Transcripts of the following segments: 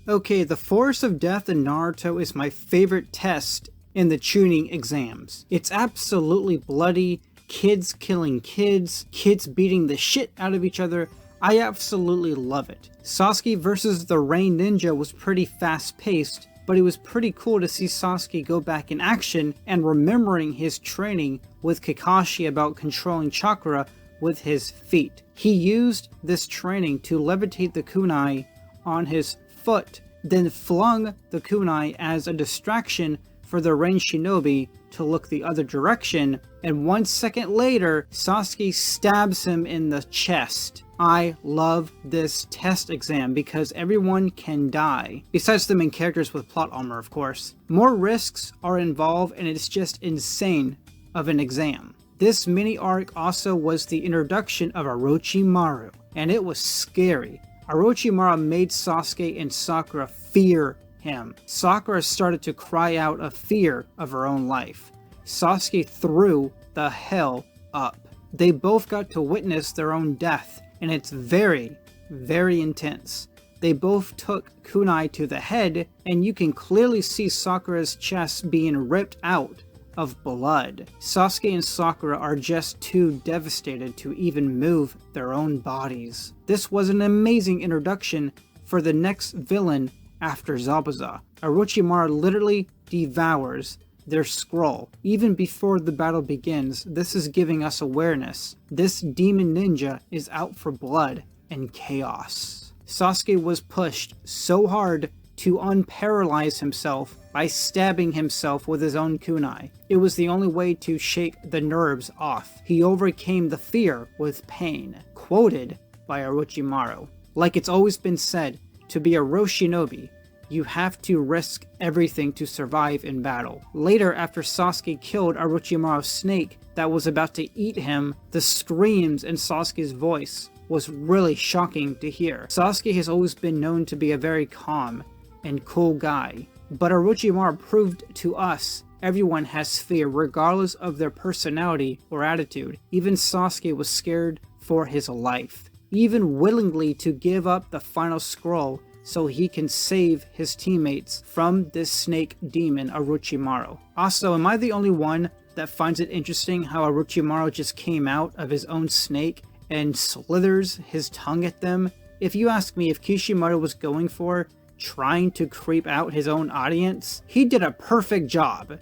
Okay, the Forest of Death in Naruto is my favorite test in the Chunin exams. It's absolutely bloody, kids killing kids, kids beating the shit out of each other. I absolutely love it. Sasuke versus the Rain Ninja was pretty fast-paced, but it was pretty cool to see Sasuke go back in action and remembering his training with Kakashi about controlling chakra with his feet. He used this training to levitate the kunai on his foot, then flung the kunai as a distraction for the Rain Shinobi to look the other direction, and 1 second later, Sasuke stabs him in the chest. I love this test exam because everyone can die, besides the main characters with plot armor, of course. More risks are involved and it's just insane of an exam. This mini arc also was the introduction of Orochimaru, and it was scary. Orochimaru made Sasuke and Sakura fear him. Sakura started to cry out of fear of her own life. Sasuke threw the hell up. They both got to witness their own death, and it's very, very intense. They both took kunai to the head, and you can clearly see Sakura's chest being ripped out of blood. Sasuke and Sakura are just too devastated to even move their own bodies. This was an amazing introduction for the next villain after Zabuza. Orochimaru literally devours their scroll. Even before the battle begins, this is giving us awareness. This demon ninja is out for blood and chaos. Sasuke was pushed so hard to unparalyze himself by stabbing himself with his own kunai. It was the only way to shake the nerves off. He overcame the fear with pain. Quoted by Orochimaru. Like it's always been said, to be a Roshinobi, you have to risk everything to survive in battle. Later, after Sasuke killed Orochimaru's snake that was about to eat him, the screams in Sasuke's voice was really shocking to hear. Sasuke has always been known to be a very calm and cool guy, but Orochimaru proved to us everyone has fear regardless of their personality or attitude. Even Sasuke was scared for his life, even willingly to give up the final scroll so he can save his teammates from this snake demon Orochimaru. Also, am I the only one that finds it interesting how Orochimaru just came out of his own snake and slithers his tongue at them? If you ask me if Kishimoto was going for trying to creep out his own audience, he did a perfect job,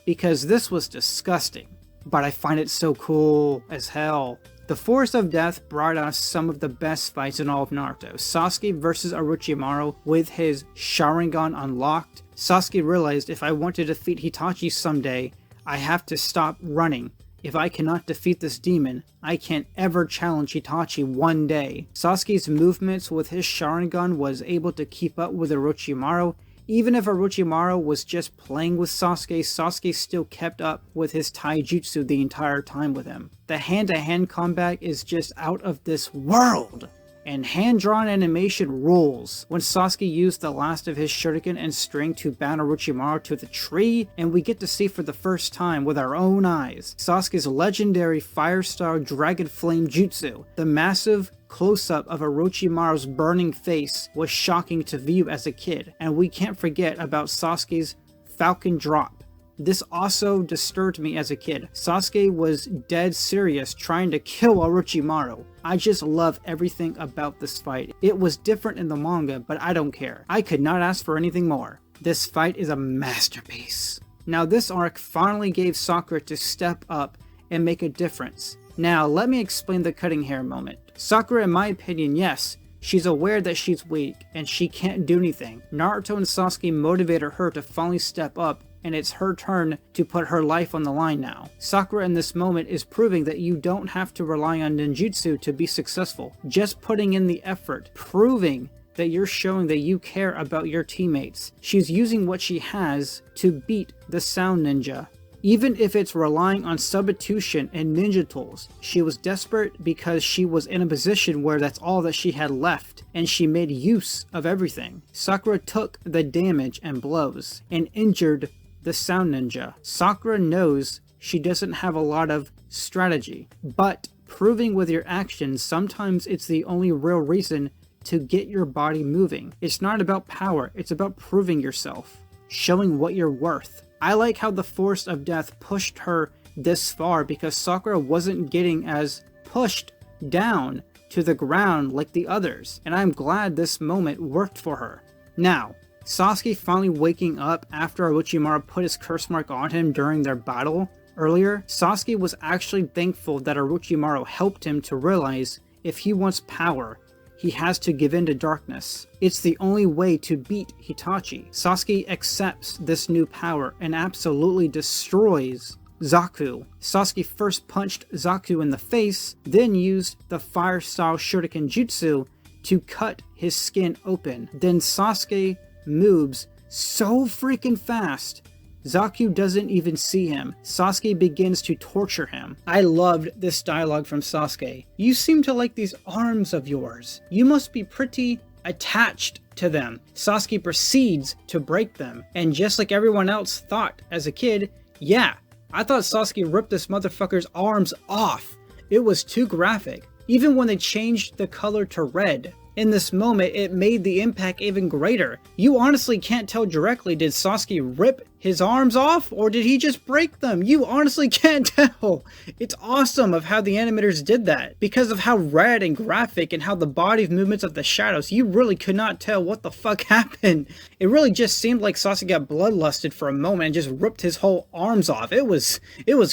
because this was disgusting, but I find it so cool as hell. The Forest of Death brought us some of the best fights in all of Naruto. Sasuke versus Orochimaru with his Sharingan unlocked. Sasuke realized, if I want to defeat Hitachi someday, I have to stop running. If I cannot defeat this demon, I can't ever challenge Hitachi one day. Sasuke's movements with his Sharingan was able to keep up with Orochimaru. Even if Orochimaru was just playing with Sasuke, Sasuke still kept up with his taijutsu the entire time with him. The hand-to-hand combat is just out of this world, and hand-drawn animation rules. When Sasuke used the last of his shuriken and string to bound Orochimaru to the tree, and we get to see for the first time with our own eyes Sasuke's legendary fire-style dragon flame jutsu. The massive close-up of Orochimaru's burning face was shocking to view as a kid, and we can't forget about Sasuke's falcon drop. This also disturbed me as a kid. Sasuke was dead serious trying to kill Orochimaru. I just love everything about this fight. It was different in the manga, but I don't care. I could not ask for anything more. This fight is a masterpiece. Now this arc finally gave Sakura to step up and make a difference. Now let me explain the cutting hair moment. Sakura, in my opinion, yes, she's aware that she's weak and she can't do anything. Naruto and Sasuke motivated her to finally step up, and it's her turn to put her life on the line now. Sakura in this moment is proving that you don't have to rely on ninjutsu to be successful. Just putting in the effort, proving that you're showing that you care about your teammates. She's using what she has to beat the Sound Ninja. Even if it's relying on substitution and ninja tools, she was desperate because she was in a position where that's all that she had left, and she made use of everything. Sakura took the damage and blows, and injured the Sound Ninja. Sakura knows she doesn't have a lot of strategy, but proving with your actions sometimes it's the only real reason to get your body moving. It's not about power, it's about proving yourself, showing what you're worth. I like how the Forest of Death pushed her this far because Sakura wasn't getting as pushed down to the ground like the others, and I'm glad this moment worked for her. Now, Sasuke finally waking up after Orochimaru put his curse mark on him during their battle earlier, Sasuke was actually thankful that Orochimaru helped him to realize if he wants power, he has to give in to darkness. It's the only way to beat Hitachi. Sasuke accepts this new power and absolutely destroys Zaku. Sasuke first punched Zaku in the face, then used the fire style shuriken jutsu to cut his skin open. Then Sasuke moves so freaking fast, Zaku doesn't even see him. Sasuke begins to torture him. I loved this dialogue from Sasuke. You seem to like these arms of yours. You must be pretty attached to them. Sasuke proceeds to break them. And just like everyone else thought as a kid, yeah, I thought Sasuke ripped this motherfucker's arms off. It was too graphic. Even when they changed the color to red, in this moment, it made the impact even greater. You honestly can't tell directly, did Sasuke rip his arms off or did he just break them? You honestly can't tell. It's awesome of how the animators did that. Because of how red and graphic and how the body movements of the shadows, you really could not tell what the fuck happened. It really just seemed like Sasuke got bloodlusted for a moment and just ripped his whole arms off. It was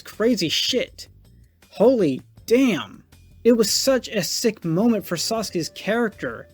crazy shit. Holy damn. It was such a sick moment for Sasuke's character.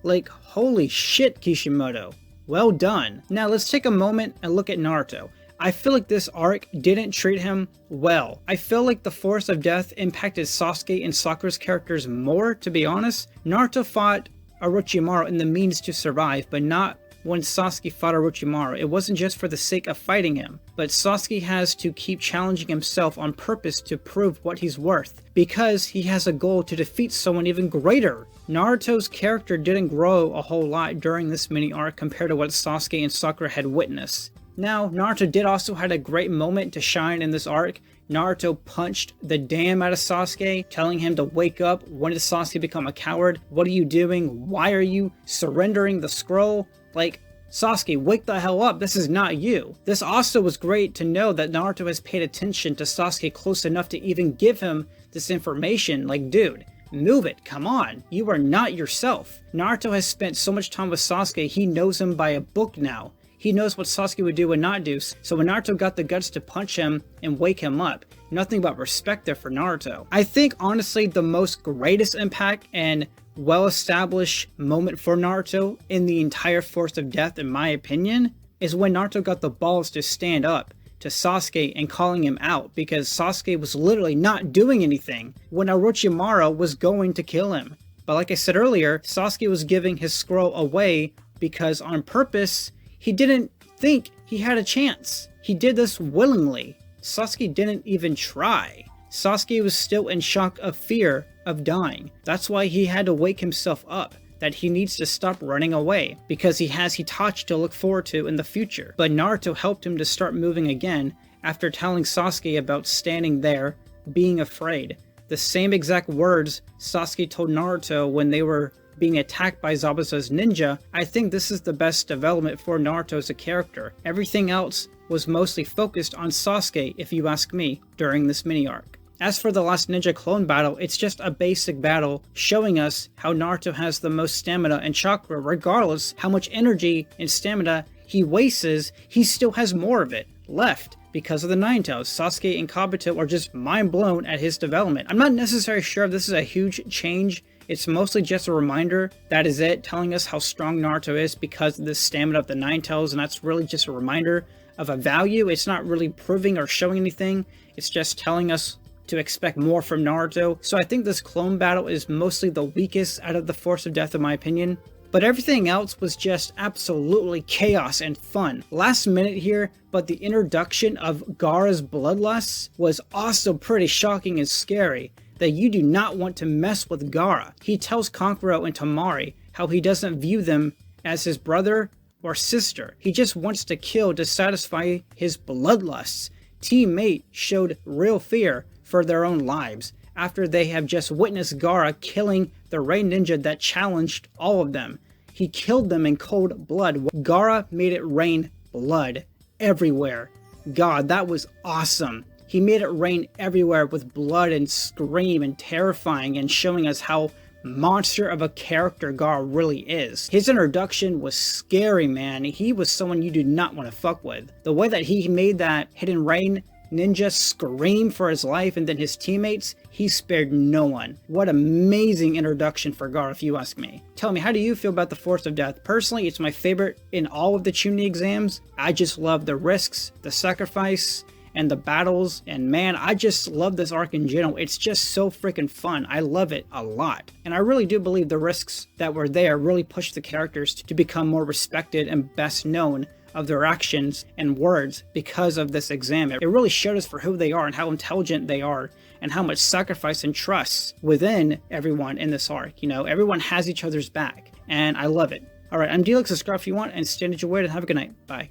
Like, holy shit, Kishimoto. Well done. Now let's take a moment and look at Naruto. I feel like this arc didn't treat him well. I feel like the Forest of Death impacted Sasuke and Sakura's characters more, to be honest. Naruto fought Orochimaru in the means to survive, but not when Sasuke fought Orochimaru. It wasn't just for the sake of fighting him, but Sasuke has to keep challenging himself on purpose to prove what he's worth, because he has a goal to defeat someone even greater. Naruto's character didn't grow a whole lot during this mini arc compared to what Sasuke and Sakura had witnessed. Now, Naruto did also had a great moment to shine in this arc. Naruto punched the damn out of Sasuke, telling him to wake up. When did Sasuke become a coward? What are you doing? Why are you surrendering the scroll? Like, Sasuke, wake the hell up, this is not you. This also was great to know that Naruto has paid attention to Sasuke close enough to even give him this information. Like, dude, move it, come on, you are not yourself. Naruto has spent so much time with Sasuke, he knows him by a book now. He knows what Sasuke would do and not do, so when Naruto got the guts to punch him and wake him up, nothing but respect there for Naruto. I think, honestly, the most greatest impact and well-established moment for Naruto in the entire Forest of Death, in my opinion, is when Naruto got the balls to stand up to Sasuke and calling him out, because Sasuke was literally not doing anything when Orochimaru was going to kill him. But like I said earlier, Sasuke was giving his scroll away because on purpose, he didn't think he had a chance. He did this willingly. Sasuke didn't even try. Sasuke was still in shock of fear of dying. That's why he had to wake himself up, that he needs to stop running away, because he has Hitachi to look forward to in the future. But Naruto helped him to start moving again after telling Sasuke about standing there, being afraid. The same exact words Sasuke told Naruto when they were being attacked by Zabuza's ninja. I think this is the best development for Naruto as a character. Everything else was mostly focused on Sasuke, if you ask me, during this mini arc. As for the last ninja clone battle, it's just a basic battle showing us how Naruto has the most stamina and chakra. Regardless how much energy and stamina he wastes, he still has more of it left because of the Nine Tails. Sasuke and Kabuto are just mind blown at his development. I'm not necessarily sure if this is a huge change. It's mostly just a reminder, that is it, telling us how strong Naruto is because of the stamina of the Nine Tails, and that's really just a reminder of a value. It's not really proving or showing anything, it's just telling us to expect more from Naruto. So I think this clone battle is mostly the weakest out of the Forest of Death in my opinion. But everything else was just absolutely chaos and fun. Last minute here, but the introduction of Gaara's bloodlust was also pretty shocking and scary. That you do not want to mess with Gaara. He tells Kankuro and Tamari how he doesn't view them as his brother or sister. He just wants to kill to satisfy his bloodlusts. Team Mate showed real fear for their own lives after they have just witnessed Gaara killing the Rain Ninja that challenged all of them. He killed them in cold blood. Gaara made it rain blood everywhere. God, that was awesome. He made it rain everywhere with blood and scream and terrifying, and showing us how monster of a character Gaara really is. His introduction was scary, man. He was someone you do not want to fuck with. The way that he made that Hidden Rain Ninja scream for his life, and then his teammates, he spared no one. What amazing introduction for Gaara, if you ask me. Tell me, how do you feel about the Forest of Death? Personally, it's my favorite in all of the Chunin exams. I just love the risks, the sacrifice, and the battles, and man, I just love this arc in general. It's just so freaking fun. I love it a lot. And I really do believe the risks that were there really pushed the characters to become more respected and best known of their actions and words because of this exam. It really showed us for who they are and how intelligent they are, and how much sacrifice and trust within everyone in this arc. You know, everyone has each other's back, and I love it. Alright, I'm D-Lux. Subscribe if you want, and stand at your wait, and have a good night. Bye.